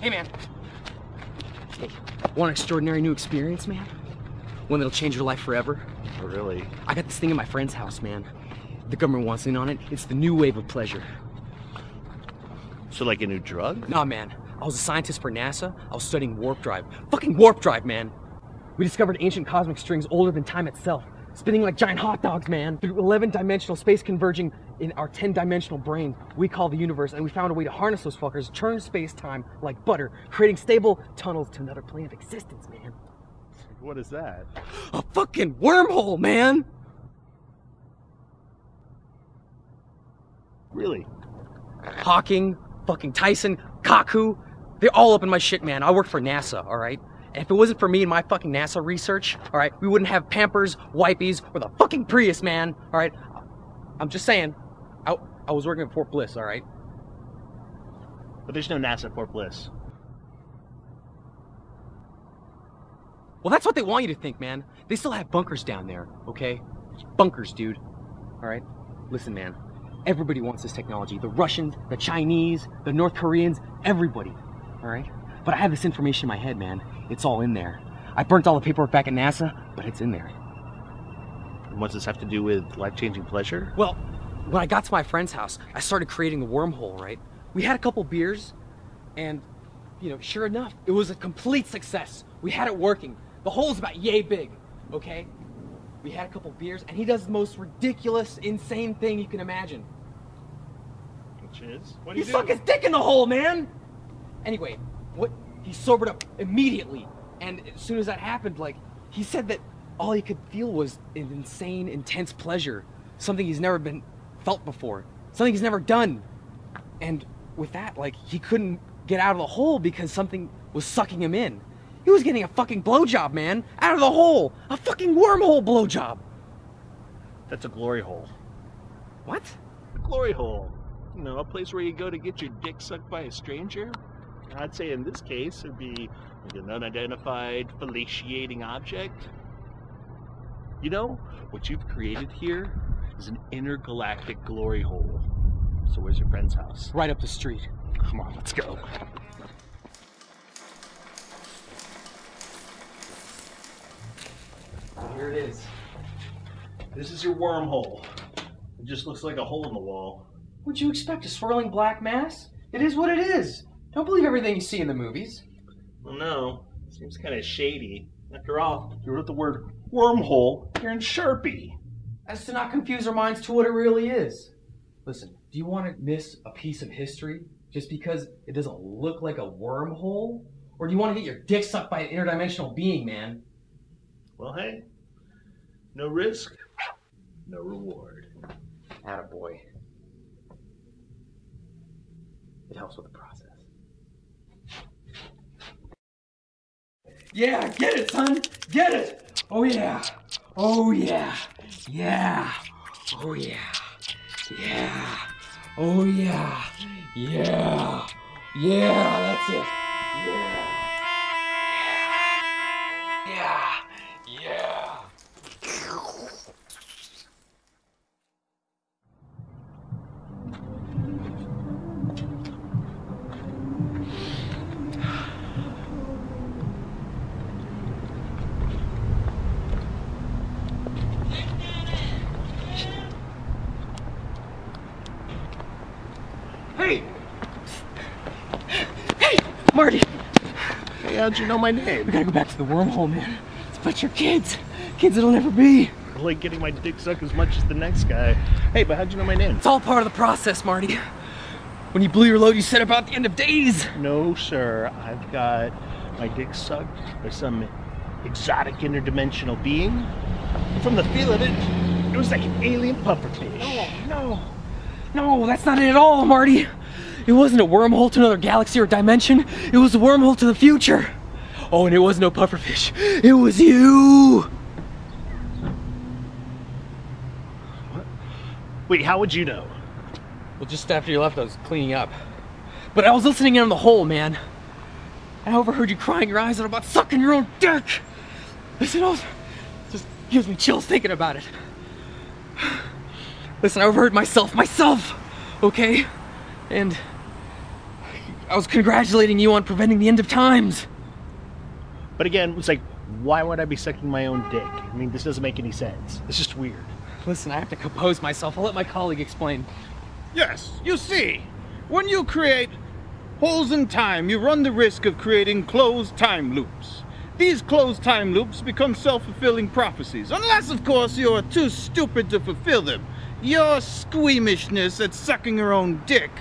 Hey, man. Hey, want an extraordinary new experience, man? One that'll change your life forever? Oh, really? I got this thing in my friend's house, man. The government wants in on it. It's the new wave of pleasure. So like a new drug? Nah, man. I was a scientist for NASA. I was studying warp drive. Fucking warp drive, man. We discovered ancient cosmic strings older than time itself, spinning like giant hot dogs, man, through 11-dimensional space converging in our 10-dimensional brain we call the universe, and we found a way to harness those fuckers, churn space-time like butter, creating stable tunnels to another plane of existence, man. What is that? A fucking wormhole, man! Really? Hawking, fucking Tyson, Kaku, they're all up in my shit, man. I work for NASA, alright? And if it wasn't for me and my fucking NASA research, alright, we wouldn't have Pampers, Wipies, or the fucking Prius, man, alright? I'm just saying, I was working at Fort Bliss, alright? But there's no NASA Fort Bliss. Well, that's what they want you to think, man. They still have bunkers down there, okay? Bunkers, dude. Alright? Listen, man. Everybody wants this technology. The Russians, the Chinese, the North Koreans, everybody. Alright? But I have this information in my head, man. It's all in there. I burnt all the paperwork back at NASA, but it's in there. And what's this have to do with life-changing pleasure? Well, when I got to my friend's house, I started creating the wormhole, right? We had a couple beers, and, you know, sure enough, it was a complete success. We had it working. The hole's about yay big, okay? We had a couple beers, and he does the most ridiculous, insane thing you can imagine. Which is? What do He stuck his dick in the hole, man! Anyway, he sobered up immediately, and as soon as that happened, like, he said that all he could feel was an insane, intense pleasure. Something he's never felt before. Something he's never done. And with that, like, he couldn't get out of the hole because something was sucking him in. He was getting a fucking blowjob, man! Out of the hole! A fucking wormhole blowjob! That's a glory hole. What? A glory hole. You know, a place where you go to get your dick sucked by a stranger. I'd say in this case it'd be like an unidentified fellatiating object. You know, what you've created here is an intergalactic glory hole. So where's your friend's house? Right up the street. Come on, let's go. So here it is. This is your wormhole. It just looks like a hole in the wall. What'd you expect, a swirling black mass? It is what it is. Don't believe everything you see in the movies. Well, no. Seems kind of shady. After all, you wrote the word wormhole here in Sharpie. As to not confuse our minds to what it really is. Listen, do you want to miss a piece of history just because it doesn't look like a wormhole? Or do you want to get your dick sucked by an interdimensional being, man? Well, hey, no risk, no reward. Attaboy. It helps with the process. Yeah, get it, son! Get it! Oh yeah! Oh yeah! Yeah! Oh yeah! Yeah! Oh yeah! Yeah! Yeah, that's it! Yeah! Yeah! Yeah! Hey! Hey! Marty! Hey, how'd you know my name? We gotta go back to the wormhole, man. It's about your kids. Kids that'll never be. I like getting my dick sucked as much as the next guy. Hey, but how'd you know my name? It's all part of the process, Marty. When you blew your load, you said about the end of days. No, sir. I've got my dick sucked by some exotic interdimensional being. And from the feel of it, it was like an alien pufferfish. No, that's not it at all, Marty. It wasn't a wormhole to another galaxy or dimension. It was a wormhole to the future. Oh, and it was no pufferfish. It was you. What? Wait, how would you know? Well, just after you left, I was cleaning up. But I was listening in on the hole, man. I overheard you crying your eyes out about sucking your own dick. Listen, it just gives me chills thinking about it. Listen, I overheard myself, okay? And I was congratulating you on preventing the end of times. But again, it's like, why would I be sucking my own dick? I mean, this doesn't make any sense. It's just weird. Listen, I have to compose myself. I'll let my colleague explain. Yes, you see, when you create holes in time, you run the risk of creating closed time loops. These closed time loops become self-fulfilling prophecies, unless, of course, you're too stupid to fulfill them. Your squeamishness at sucking your own dick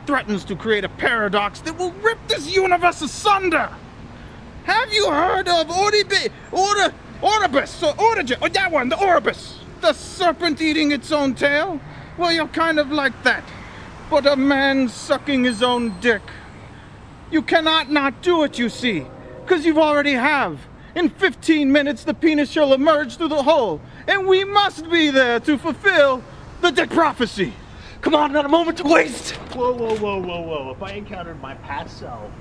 threatens to create a paradox that will rip this universe asunder. Have you heard of Oedipus, that one, the Orbis, the serpent eating its own tail? Well, you're kind of like that, but a man sucking his own dick. You cannot not do it, you see, because you already have. In 15 minutes, the penis shall emerge through the hole, and we must be there to fulfill the dick prophecy. Come on, not a moment to waste. Whoa, whoa, whoa, whoa, whoa. If I encountered my past self,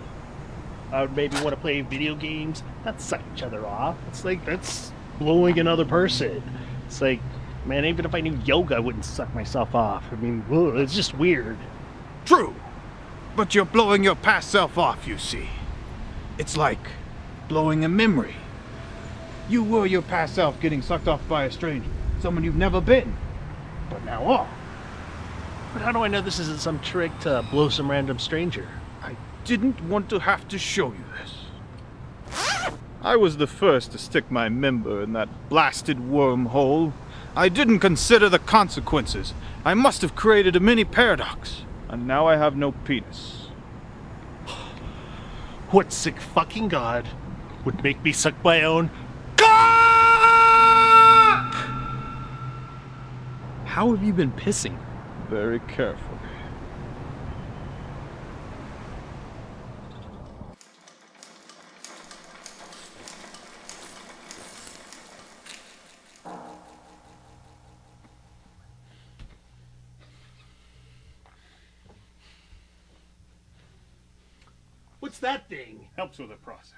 I would maybe want to play video games, not suck each other off. It's like, that's blowing another person. It's like, man, even if I knew yoga, I wouldn't suck myself off. I mean, ugh, it's just weird. True, but you're blowing your past self off, you see. It's like blowing a memory. You were your past self getting sucked off by a stranger, someone you've never been, but now are. But how do I know this isn't some trick to blow some random stranger? I didn't want to have to show you this. I was the first to stick my member in that blasted wormhole. I didn't consider the consequences. I must have created a mini paradox. And now I have no penis. What sick fucking god would make me suck my own cock? How have you been pissing? Very carefully. What's that thing? Helps with the process.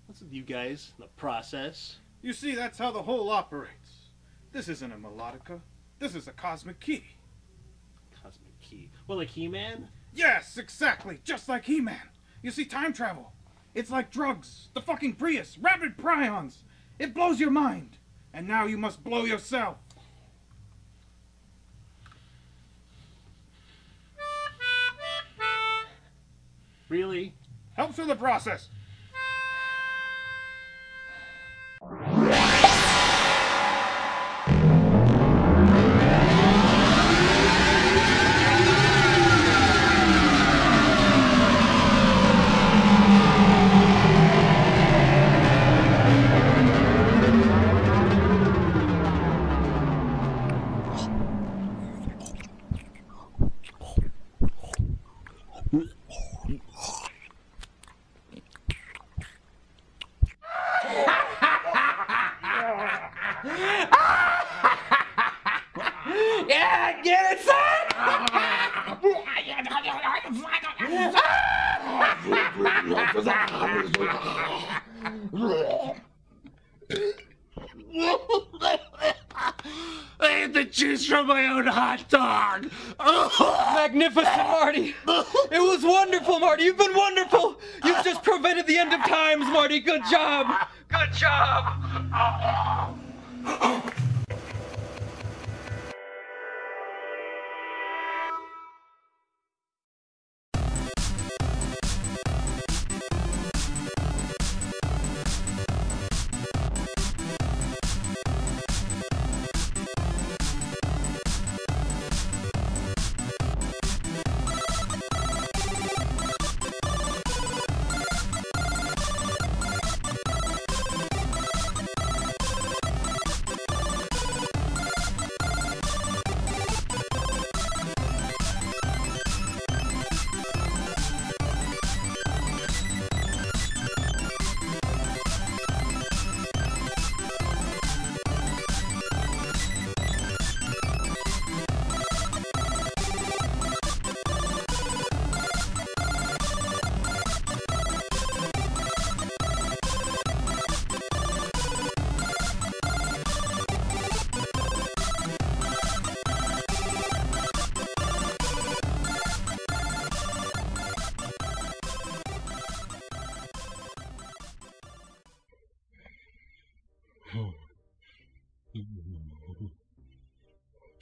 What's with you guys? The process? You see, that's how the hole operates. This isn't a melodica. This is a cosmic key. Cosmic key. Well, like He-Man? Yes, exactly. Just like He-Man. You see, time travel. It's like drugs. The fucking Prius. Rapid prions. It blows your mind. And now you must blow yourself. Really? Helps with the process. Yeah, get it, son! I had to choose from my own hot dog. Magnificent, Marty. It was wonderful, Marty. You've been wonderful. You've just prevented the end of times, Marty. Good job. Good job.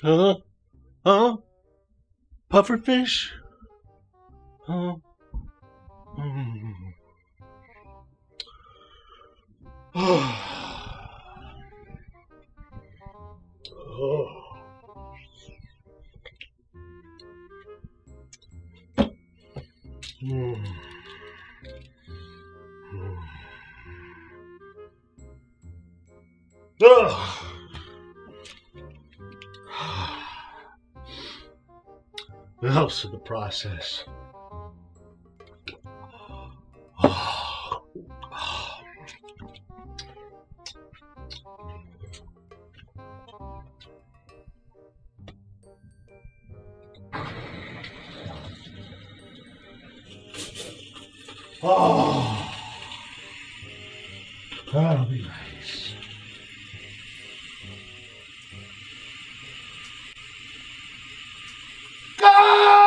Huh? Huh? Pufferfish? Huh? It helps with the process. Oh, that'll be nice. Go!